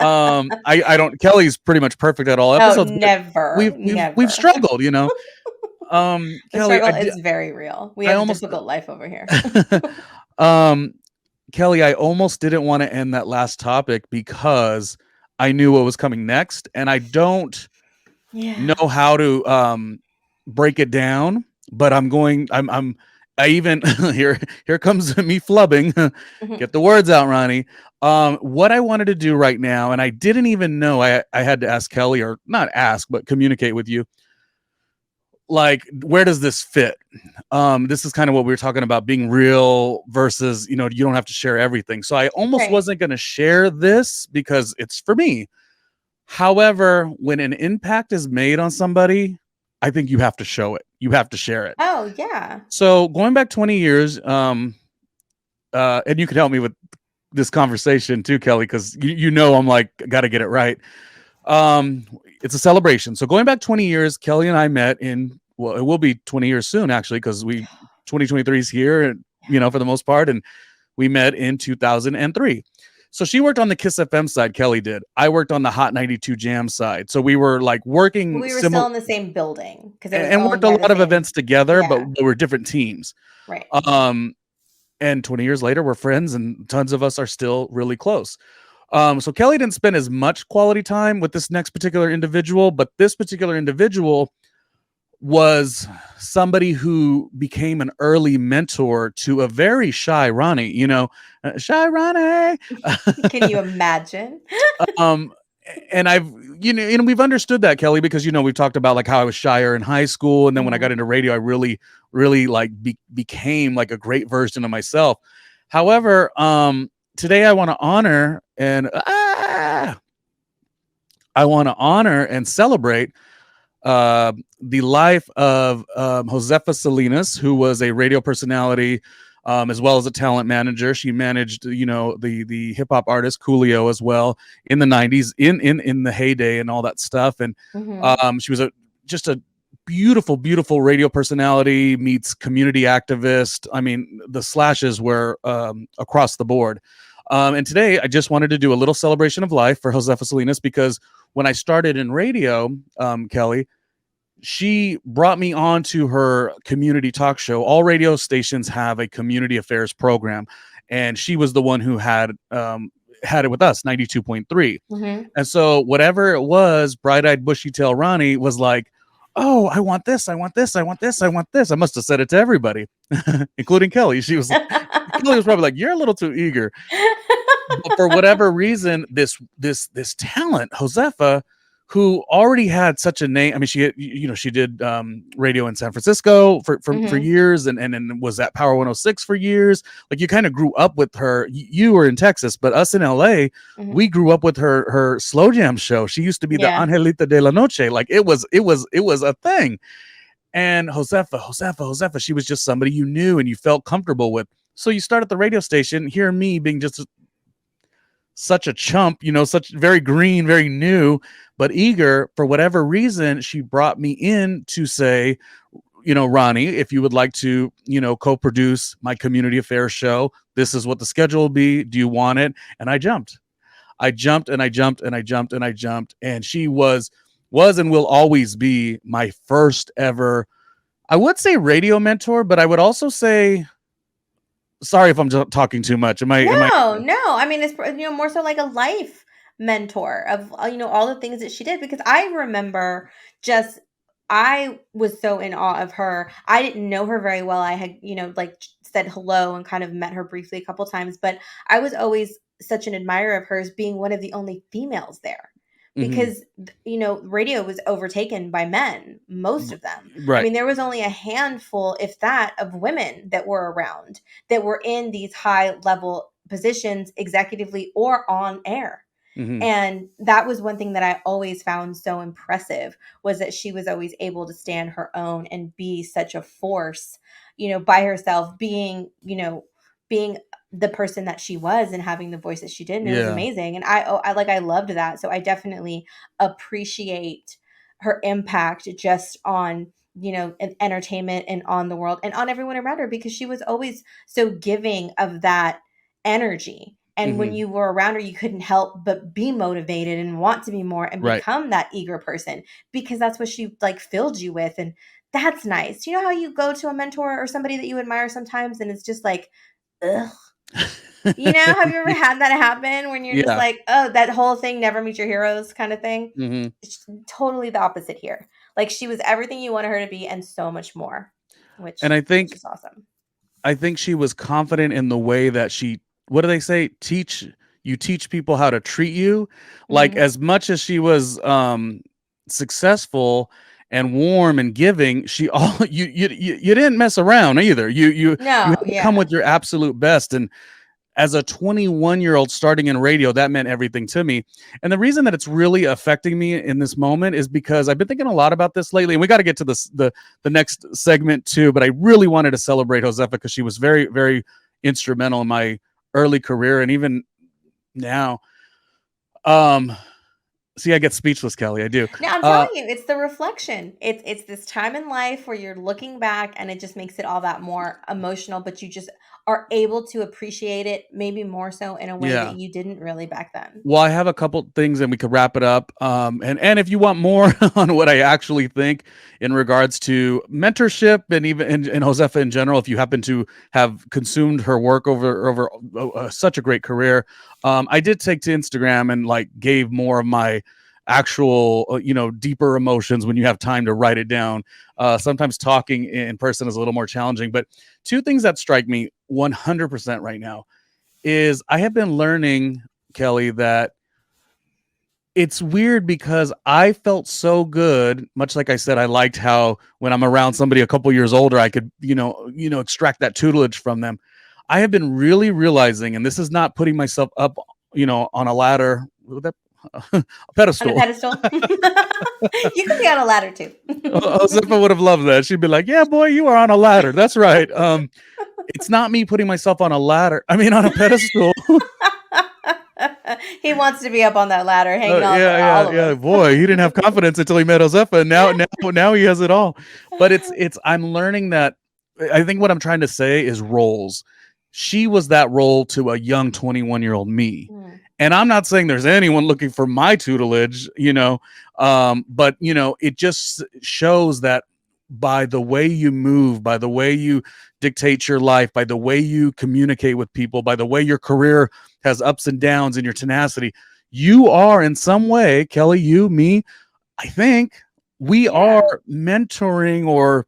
I don't. Kellie's pretty much perfect at all Oh, episodes, but never, we've never. struggled, you know. The Kellie, struggle is very real. We I have a almost difficult life over here. um Kellie, I almost didn't want to end that last topic because I knew what was coming next, and I don't Yeah. know how to break it down. But I even here comes me flubbing. Mhm. Get the words out, Ronnie. What I wanted to do right now, and I didn't even know I had to ask Kellie, or not ask, but communicate with you. Like, where does this fit? This is kind of what we were talking about, being real versus, you don't have to share everything. So I almost Right. wasn't going to share this because it's for me. However, when an impact is made on somebody, I think you have to show it. You have to share it. Oh, yeah. So going back 20 years, and you can help me with this conversation too, Kellie, because I'm like, got to get it right. It's a celebration. So going back 20 years, Kellie and I met well, it will be 20 years soon, actually, because 2023 is here, and for the most part, and we met in 2003. So she worked on the Kiss FM side, Kellie did. I worked on the Hot 92 Jam side. So we were like working We were similar still in the same building because it was and worked owned a by the lot of same. events together, but Yeah. we were different teams. Right. Um, and 20 years later, we're friends, and tons of us are still really close. So Kellie didn't spend as much quality time with this next particular individual, but this particular individual was somebody who became an early mentor to a very shy Ronnie, shy Ronnie. Can you imagine? um, and we've understood that, Kellie, because we've talked about like how I was shyer in high school, and then when I got into radio, I really, really like became like a great version of myself. However, today I want to honor and celebrate the life of JOSEFA Salinas, who was a radio personality, as well as a talent manager. She managed, the hip hop artist Coolio as well in the '90s, in the heyday and all that stuff. And Mhm. she was just a beautiful, beautiful radio personality meets community activist. I mean, the slashes were across the board. And today, I just wanted to do a little celebration of life for JOSEFA Salinas, because when I started in radio, Kellie, she brought me on to her community talk show. All radio stations have a community affairs program, and she was the one who had it with us, 92.3. Mhm. And so whatever it was, bright-eyed, bushy-tail Ronnie was like, "Oh, I want this, I want this, I want this, I want this." I must have said it to everybody, including Kellie. Kellie was probably like, "You're a little too eager." But for whatever reason, this talent, Josefa, who already had such a name. I mean, she did radio in San Francisco for Mhm. years, and was at Power 106 for years. Like, you kind of grew up with her. You were in Texas, but us in LA, Mhm. we grew up with her slow jam show. She used to be the Yeah. Angelita de la Noche. Like, it was a thing. And Josefa, she was just somebody you knew and you felt comfortable with. So you start at the radio station, hear me being just such a chump, such very green, very new, but eager. For whatever reason, she brought me in to say, Ronnie, if you would like to, co-produce my community affairs show, this is what the schedule will be. Do you want it? And I jumped. I jumped and I jumped and I jumped and I jumped. And she was and will always be my first ever, I would say, radio mentor, but I would also say, sorry if I'm talking too much. Am I No, no. I mean, it's more so like a life mentor of all the things that she did, because I remember just I was so in awe of her. I didn't know her very well. I had like said hello and kind of met her briefly a couple times, but I was always such an admirer of hers, being one of the only females there. Mhm. Because radio was overtaken by men, most of them. I Right. mean, there was only a handful, if that, of women that were around, that were in these high level positions, executively or on air. Mhm. And that was one thing that I always found so impressive, was that she was always able to stand her own and be such a force, by herself, being the person that she was and having the voice that she did. And it was Yeah. amazing. And I loved that. So I definitely appreciate her impact just on, entertainment and on the world and on everyone around her, because she was always so giving of that energy. And when Mhm. you were around her, you couldn't help but be motivated and want to be more and Right. become that eager person because that's what she like filled you with. And that's nice. You know how you go to a mentor or somebody that you admire sometimes and it's just like, ugh. You know, have you ever had that happen when you're just Yeah. like, oh, that whole thing, never meet your heroes kind of thing? Mhm. It's totally the opposite here. Like she was everything you wanted her to be and so much more, And which is awesome. I think she was confident in the way that she, what do they say? Teach people how to treat you. Like Mhm. as much as she was successful and warm and giving, she all you didn't mess around either. You No, had to come yeah. with your absolute best. And as a 21-year-old starting in radio, that meant everything to me. And the reason that it's really affecting me in this moment is because I've been thinking a lot about this lately. And we got to get to this the next segment too. But I really wanted to celebrate Josefa because she was very, very instrumental in my early career and even now. Um, See, I get speechless, Kelly. I do. No, I'm telling Uh, you, it's the reflection. It's this time in life where you're looking back and it just makes it all that more emotional, but you just are able to appreciate it maybe more so in a way that yeah. you didn't really back then. Well, I have a couple things and we could wrap it up. And if you want more on what I actually think in regards to mentorship and even in Josefa in general, if you happen to have consumed her work over such a great career, I did take to Instagram and like gave more of my actual deeper emotions when you have time to write it down. Sometimes talking in person is a little more challenging, but two things that strike me 100% right now is I have been learning, Kelly, that it's weird because I felt so good, much like I said, I liked how when I'm around somebody a couple years older, I could, extract that tutelage from them. I have been really realizing, and this is not putting myself up, on a ladder, a On a pedestal. pedestal. You could be on a ladder too. Josefa would have loved that. She'd be like, "Yeah, boy, you are on a ladder." That's right. It's not me putting myself on a ladder. I mean, on a pedestal. He wants to be up on that ladder, hanging on Yeah, all yeah, of yeah. us. Boy, he didn't have confidence until he met Josefa, and now he has it all. But it's I'm learning that I think what I'm trying to say is roles. She was that role to a young 21-year-old me. Mm, And I'm not saying there's anyone looking for my tutelage, but it just shows that by the way you move, by the way you dictate your life, by the way you communicate with people, by the way your career has ups and downs and your tenacity, you are in some way, Kelly, you, me, I think we are yeah. mentoring or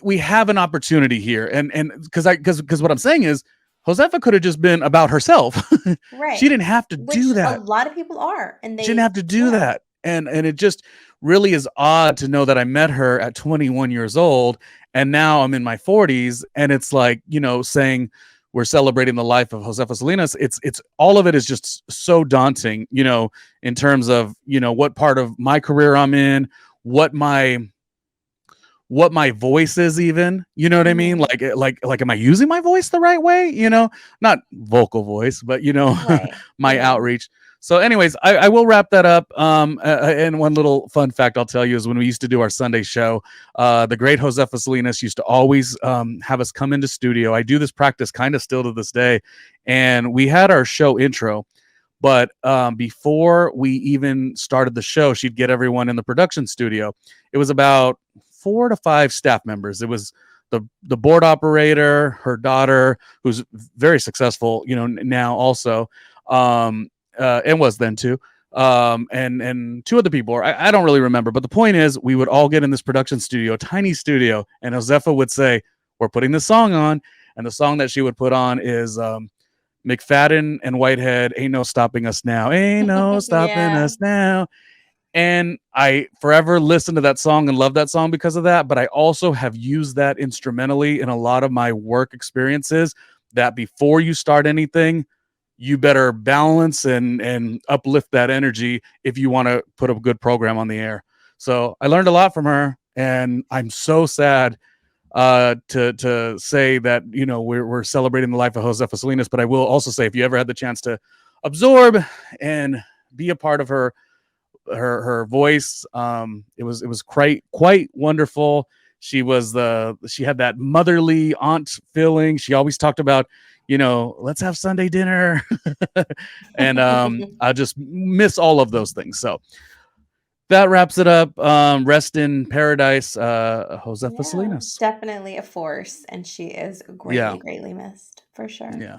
we have an opportunity here. And because what I'm saying is Josefa could have just been about herself. She Right. didn't have to do Which a that. lot of people are, and She didn't have they to do yeah. that. And it just really is odd to know that I met her at 21 years old and now I'm in my 40s and it's like, saying we're celebrating the life of Josefa Salinas. It's all of it is just so daunting, in terms of, what part of my career I'm in, what my what my voice is even, you know what I mean? Mhm. Like am I using my voice the right way? Not vocal voice, but Right. my Yeah. outreach. So anyways, I will wrap that up. And one little fun fact I'll tell you is when we used to do our Sunday show, the great Josefa Salinas used to always have us come into studio. I do this practice kind of still to this day. And we had our show intro, but before we even started the show, she'd get everyone in the production studio. It was about 4 to 5 staff members. It was the board operator, her daughter, who's very successful, now also, and was then too, and two other people. I don't really remember, but the point is, we would all get in this production studio, tiny studio, and Josefa would say, "We're putting this song on," and the song that she would put on is McFadden and Whitehead, "Ain't No Stopping Us Now, Ain't No Stopping Yeah. Us Now." And I forever listen to that song and love that song because of that. But I also have used that instrumentally in a lot of my work experiences, that before you start anything, you better balance and uplift that energy if you want to put a good program on the air. So I learned a lot from her, and I'm so sad to say that we're celebrating the life of Josefa Salinas. But I will also say, if you ever had the chance to absorb and be a part of her voice, it was quite wonderful. She had that motherly aunt feeling. She always talked about let's have Sunday dinner. And I just miss all of those things. So that wraps it up. Rest in paradise, Josefa Yeah, Salinas. definitely a force, and she is Yeah. greatly, greatly missed for sure. Yeah.